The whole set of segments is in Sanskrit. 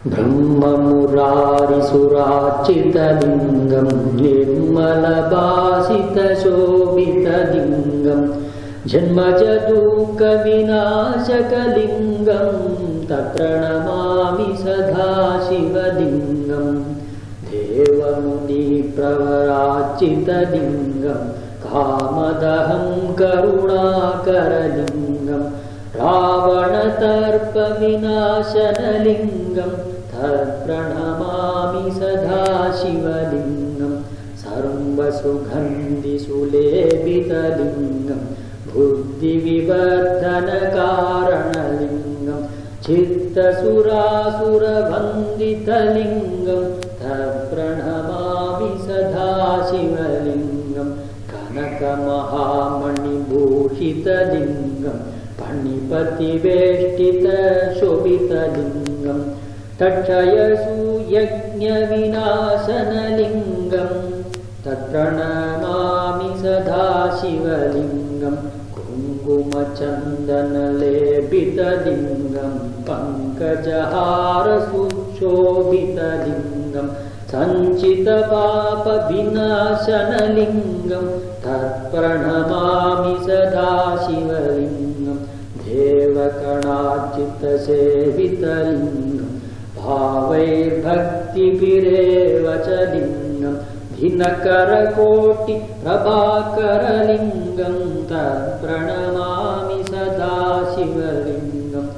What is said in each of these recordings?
ब्रह्ममुरारिसुरार्चितलिङ्गं निर्मलभासितशोभितलिङ्गं जन्मजदुःखविनाशकलिङ्गं तत्प्रणमामि सदा शिवलिङ्गं देवमुनिप्रवरार्चितलिङ्गं कामदहं करुणाकरलिङ्गं रावणतर्पविनाशनलिङ्गं तत्प्रणमामि सदा शिवलिङ्गं सर्वसुगन्धिसुलेपितलिङ्गं बुद्धिविवर्धनकारणलिङ्गं चित्तसुरासुरवन्दितलिङ्गं तत्प्रणमामि सदा शिवलिङ्गं कनकमहामणिभूषितलिङ्गं फणिपतिवेष्टितशोभितलिङ्गं तक्षयसूयज्ञविनाशनलिङ्गं तत्प्रणमामि सदा शिवलिङ्गं कुङ्कुमचन्दनलेपितलिङ्गं पङ्कजहारसुशोभितलिङ्गं सञ्चितपापविनाशनलिङ्गं तत्प्रणमामि सदा शिवलिङ्गं देवगणार्चितसेवितलिङ्गं भावैर्भक्तिभिरेव च लिङ्गं दिनकरकोटिप्रभाकरलिङ्गं तत्प्रणमामि सदा शिवलिङ्गम्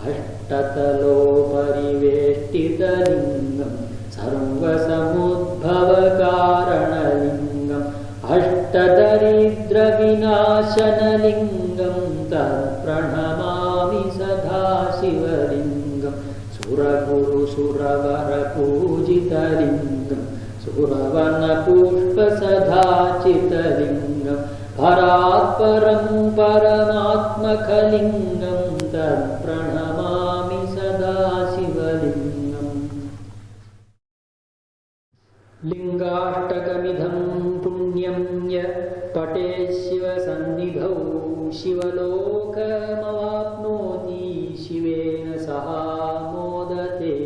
अष्टतलोपरिवेष्टितलिङ्गं सर्वसमुद्भवकारणलिङ्गम् अष्टदरिद्रविनाशनलिङ्गं तत्प्रणमामि सदा शिवलिङ्गं सुरगुरुसुरवरपूजितलिङ्गं सुरवनपुष्पसदाचितलिङ्गं परात्परं परमात्मकलिङ्गं तत्प्रणमामि सदा शिवलिङ्गम् लिङ्गाष्टकमिदं पुण्यं य पठेत् शिवसन्निधौ शिवलोकमवाप्नोति शिवेन सह मोदते।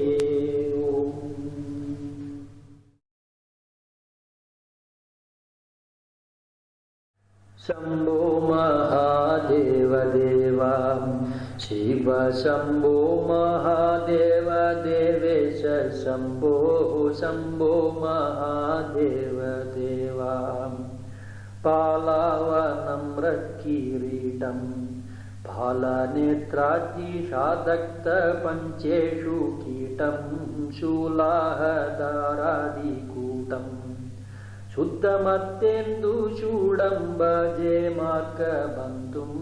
शम्भो महादेव देवा शिव शम्भो महादेव देवेश शम्भो शम्भो महादेव देवा पालावनम्रकिरीटं फालनेत्रादिशादक्तपञ्चेषु कीटं शूलाहदारादिकूटम् शुद्धमत्तेन्दुचूडं भजे मार्गबन्धुं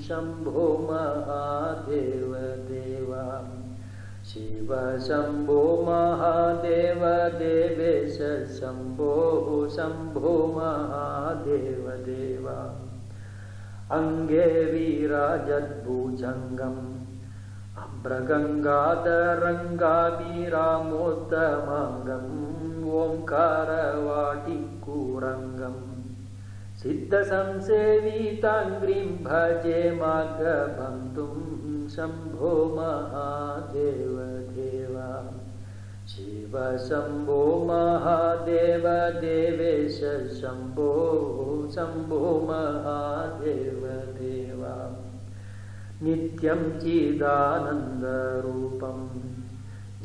शम्भो महादेव देवा शिव शम्भो महादेव देवेश शम्भो शम्भो महादेव देवा अङ्गे विराजद्भुजङ्गम् अभ्रगङ्गाधरङ्गाभिरामोत्तमाङ्गम् ओङ्कारवाटिकूरङ्गं सिद्धसंसेविताङ्घ्रिं भजे मार्गबन्धुं शम्भो महादेव देवा शिव शम्भो महादेव देवेश शम्भो शम्भो महादेव देवा नित्यं चिदानन्दरूपं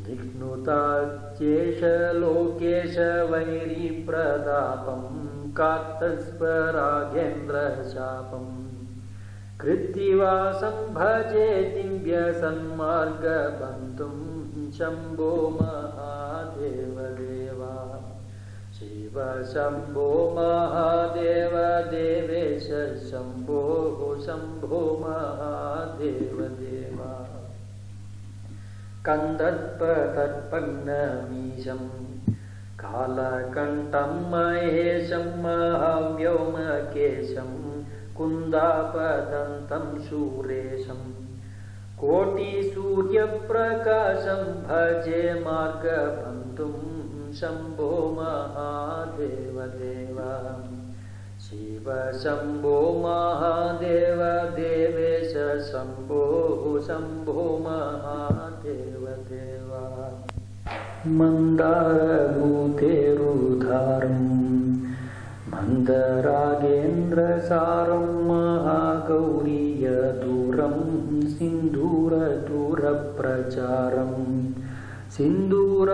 निघ्नुताच्येष लोकेश वैरिप्रतापं कात्तस्वरागेन्द्रशापं कृत्तिवासं भजे दिव्यसन्मार्गबन्धुं शम्भो महादेव देवा शिव शम्भो महादेव देवेश शम्भो शम्भो महादेव देवा कन्दर्पतर्पणमीशं कालकण्ठं महेशं महाव्योमकेशं कुन्दापदन्तं शूरेशं कोटिसूर्यप्रकाशं भजे मार्गबन्धुं शम्भो महादेव देवा शिव शम्भो महादेव देवेश शम्भो शम्भो महादेव देवा। मन्दारभूतेरुधारं मन्दरागेन्द्रसारं महागौरीयदूरं सिन्दूरदूरप्रचारं सिन्दूराजातिधीरं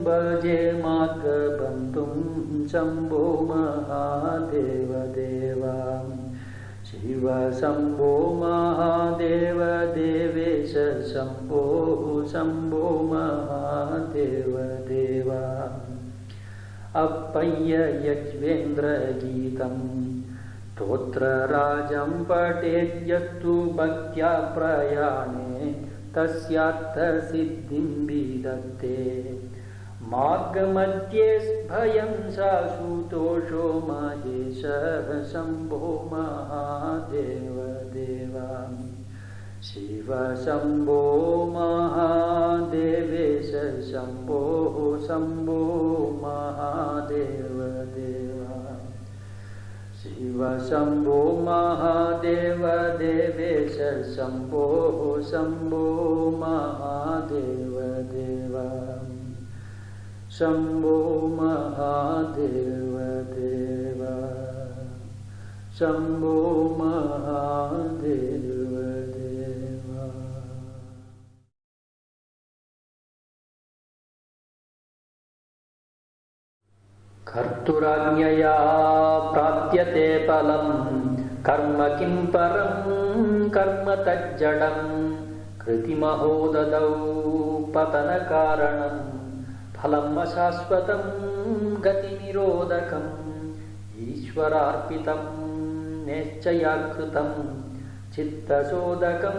भजे मार्गबन्धुं शम्भो महादेव देवा शिव शम्भो महादेव देवेश शम्भो शम्भो महादेव देवा अप्पय्य यज्वेन्द्रगीतं स्तोत्रराजं पठेद्यस्तु भक्त्या प्रयाणे तस्यार्थसिद्धिं विदत्ते मार्गमध्ये भयं शाश्वतोषो महेश शम्भो महादेव देवा शिव शम्भो महादेवेश शम्भो शम्भो महादेव देवा शिव शम्भो महादेव देवेश शम्भो शम्भो महादेव देवा शम्भो महादेव देवा शम्भो महादेव देवा। कर्तुराज्ञया प्राप्यते फलं कर्म किं परं कर्म तज्जडं कृतिमहोददौ पतनकारणं फलम् अशाश्वतं गतिनिरोधकम् ईश्वरार्पितं नेच्छयाकृतं चित्तशोधकं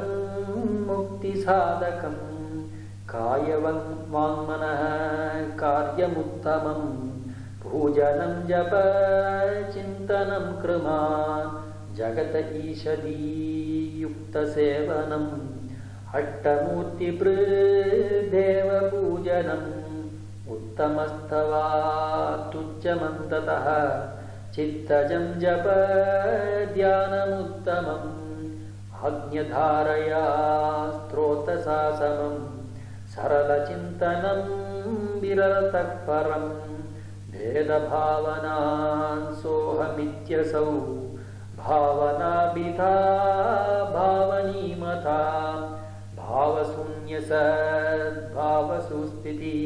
मुक्तिसाधकं कायवाङ्मनः कार्यमुत्तमं पूजनं जप चिन्तनं कृमा जगत ईशदीयुक्तसेवनम् अष्टमूर्तिभृदेवपूजनम् उत्तमस्तवा तुच्छमन्ततः चित्तजं जप ध्यानमुत्तमम् आज्ञधारया स्तोत्रशासनं सरलचिन्तनं विरलतः परं भेदभावनान् सोऽहमित्यसौ भावनाभिधा भावनीमता भावशून्यसद्भावसुस्थिति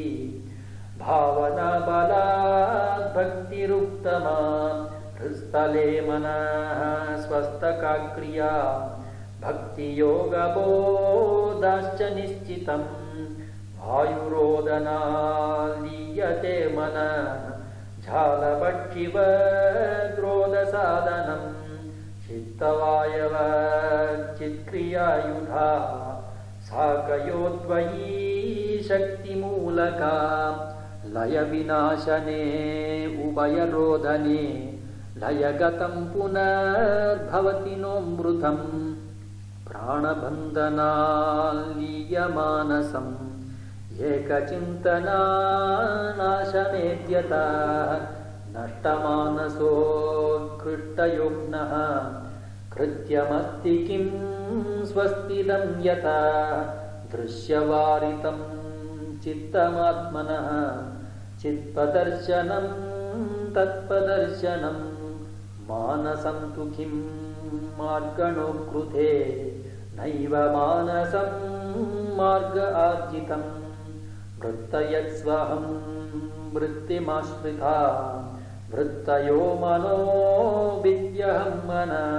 भावना बलात् भक्तिरुत्तमा हृत्स्थले मनः स्वस्थकाक्रिया भक्तियोगबोधाश्च निश्चितम् वायुरोदनालीयते मनः झालभक्षिवद्रोधसाधनं चित्तवायवच्चित्क्रियायुधा साकयोद्वयी शक्तिमूलका लयविनाशने उभयरोधने लयगतं पुनर्भवति नोऽमृतं प्राणबन्धनालीयमानसम् एकचिन्तनानाशमेद्यता नष्टमानसोत्कृष्टयोग्नः कृत्यमस्ति किं स्वस्तिदं यथा दृश्यवारितं चित्तमात्मनः चित्पदर्शनं तत्पदर्शनं मानसं तु किं मार्गणो कृते नैव मानसं मार्ग आर्जितं वृत्तयस्वहं वृत्तिमाश्रिता वृत्तयो मनो विद्यहं मनः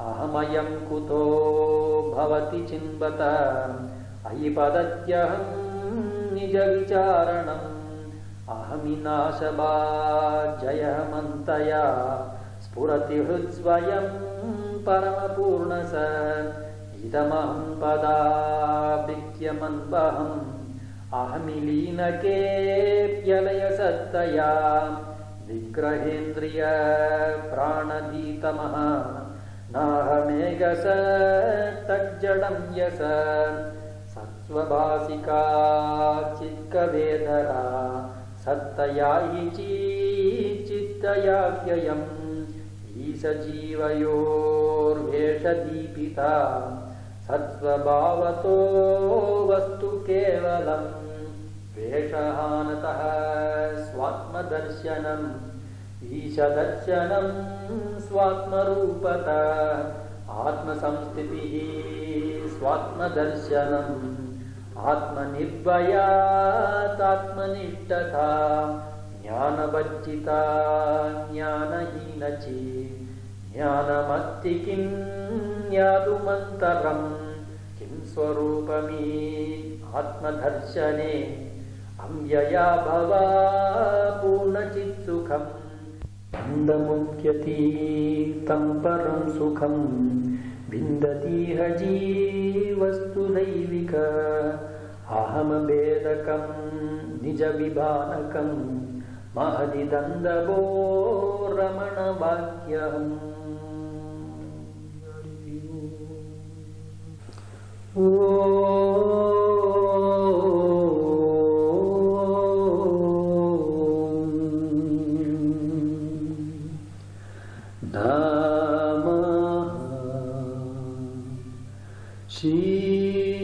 अहमयं कुतो भवति चिन्वत अयि पदत्यहं निजविचारणम् अहमिनाशभाजयमन्तया स्फुरति हृत्स्वयं परमपूर्णस इदमहं पदाभित्यमन्वहम् अहमिलीनकेऽप्यलयसत्तया विग्रहेन्द्रिय प्राणधीतमः नाहमेघसत्तज्जडं यस सत्स्वभासिका चित्कवेदरा सत्तया हि चित्तयाव्ययम् ईशजीवयोर्वेषदीपिता सत्स्वभावतो वस्तु केवलम् शेषहानतः स्वात्मदर्शनम् ईशदर्शनं स्वात्मरूपता आत्मसंस्थितिः स्वात्मदर्शनम् आत्मनिर्भयात्मनिष्ठता ज्ञानवर्जिता ज्ञानहीनची ज्ञानमस्ति किं ज्ञातुमन्तरं किं स्वरूपमी आत्मदर्शने अव्यया भवा पूर्णचित्सुखम् बन्धमुच्यते तं परं सुखं विन्दतीह जीवस्तु दैविक अहमभेदकं निजविभानकं महदिदन्दभो रमणवाक्यम् शिवाय